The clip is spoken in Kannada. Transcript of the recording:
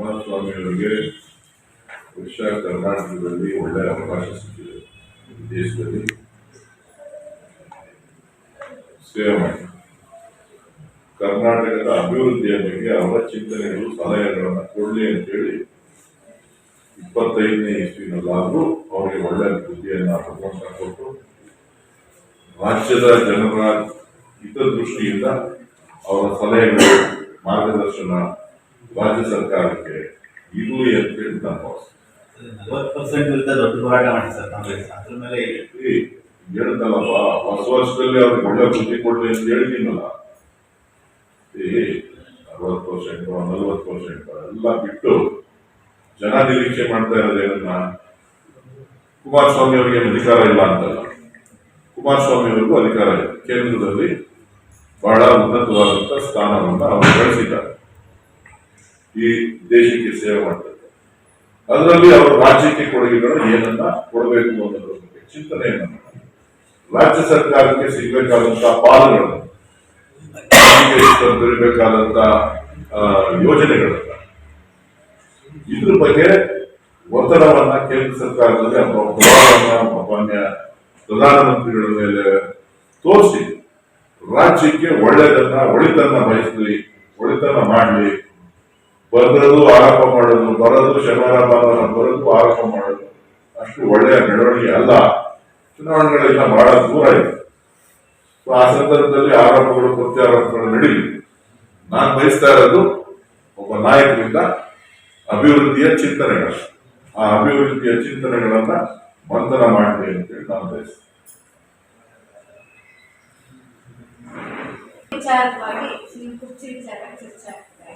ಕುಮಾರಸ್ವಾಮಿ ಅವರಿಗೆ ಬಹುಶಃ ಕರ್ನಾಟಕದಲ್ಲಿ ಒಳ್ಳೆಯ ಅವಕಾಶ ಸಿಕ್ಕಿದೆ. ದೇಶದಲ್ಲಿ ಸೇವೆ ಮಾಡಿ ಕರ್ನಾಟಕದ ಅಭಿವೃದ್ಧಿಯ ಬಗ್ಗೆ ಅವರ ಚಿಂತನೆಗಳು ಸಲಹೆಗಳನ್ನು ಕೊಡಲಿ ಅಂತೇಳಿ 25ನೇ ಇಸ್ವಿನಲ್ಲಾದರೂ ಅವರಿಗೆ ಒಳ್ಳೆಯ ಬುದ್ಧಿಯನ್ನು ಭಗವಂತ ಕೊಟ್ಟು ರಾಜ್ಯದ ಜನರ ಹಿತದೃಷ್ಟಿಯಿಂದ ಅವರ ಸಲಹೆಗಳು ಮಾರ್ಗದರ್ಶನ ರಾಜ್ಯ ಸರ್ಕಾರಕ್ಕೆ ಇರಲಿ ಅಂತೇಳಿ ನಾನು ಭಾವಿಸ್ತೇನೆ. 40% ದೊಡ್ಡ ಹೋರಾಟ ಮಾಡಿ ಸರ್ ಕಾಂಗ್ರೆಸ್ ಅದ್ರ ಮೇಲೆ ಹೇಳಿದ್ದಲ್ಲಪ್ಪ, ಹೊಸ ವರ್ಷದಲ್ಲಿ ಅವ್ರಿಗೆ ಒಳ್ಳೆ ಬುದ್ಧಿ ಕೊಡ್ಲಿ ಅಂತ ಹೇಳಿದ್ದೀನಲ್ಲ. 60% 40% ಎಲ್ಲ ಬಿಟ್ಟು ಜನ ನಿರೀಕ್ಷೆ ಮಾಡ್ತಾ ಇರೋದೇನನ್ನ ಕುಮಾರಸ್ವಾಮಿ ಅವರಿಗೆ ಅಧಿಕಾರ ಇಲ್ಲ ಅಂತಲ್ಲ, ಕುಮಾರಸ್ವಾಮಿ ಅವರಿಗೂ ಅಧಿಕಾರ ಇದೆ. ಕೇಂದ್ರದಲ್ಲಿ ಬಹಳ ಉನ್ನತವಾದಂತಹ ಸ್ಥಾನವನ್ನು ಅವರು ಗಳಿಸಿದ್ದಾರೆ, ಈ ದೇಶಕ್ಕೆ ಸೇವೆ ಮಾಡ್ತಾರೆ. ಅದರಲ್ಲಿ ಅವರು ರಾಜ್ಯಕ್ಕೆ ಕೊಡುಗೆಗಳು ಏನನ್ನ ಕೊಡಬೇಕು ಅನ್ನೋದ್ರ ಬಗ್ಗೆ ಚಿಂತನೆಯನ್ನು ರಾಜ್ಯ ಸರ್ಕಾರಕ್ಕೆ ಸಿಗಬೇಕಾದಂತಹ ಪಾಲುಗಳನ್ನು ದೊರೆಯಬೇಕಾದಂತಹ ಯೋಜನೆಗಳನ್ನ ಇದ್ರ ಬಗ್ಗೆ ಒತ್ತಡವನ್ನ ಕೇಂದ್ರ ಸರ್ಕಾರದಲ್ಲಿ ಮಾನ್ಯ ಪ್ರಧಾನಮಂತ್ರಿಗಳ ಮೇಲೆ ತೋರಿಸಿ ರಾಜ್ಯಕ್ಕೆ ಒಳಿತನ್ನ ಬಯಸಲಿ, ಒಳಿತನ್ನ ಮಾಡಲಿ. ಬರೋದು ಆರೋಪ ಮಾಡೋದು, ಬರೋದು ಶನಿವಾರ ಭಾನುವಾರ ಬರೋದು ಆರೋಪ ಮಾಡೋದು ಅಷ್ಟು ಒಳ್ಳೆಯ ಬೆಳವಣಿಗೆ ಅಲ್ಲ. ಚುನಾವಣೆಗಳೆಲ್ಲ ಬಹಳ ದೂರ ಇದೆ. ಆ ಸಂದರ್ಭದಲ್ಲಿ ಆರೋಪಗಳು ಪ್ರತ್ಯಾರೋಪಗಳು ನಡೀಲಿ. ನಾನು ಬಯಸ್ತಾ ಇರೋದು ಒಬ್ಬ ನಾಯಕರಿಂದ ಅಭಿವೃದ್ಧಿಯ ಚಿಂತನೆಗಳು, ಆ ಅಭಿವೃದ್ಧಿಯ ಚಿಂತನೆಗಳನ್ನ ಮಂಥನ ಮಾಡಲಿ ಅಂತೇಳಿ ನಾನು ಬಯಸ್ತೇನೆ. ವಿಚಾರವಾಗಿ ಕುರ್ಚಿ ವಿಚಾರ ಚರ್ಚೆ ಆಗ್ತದೆ.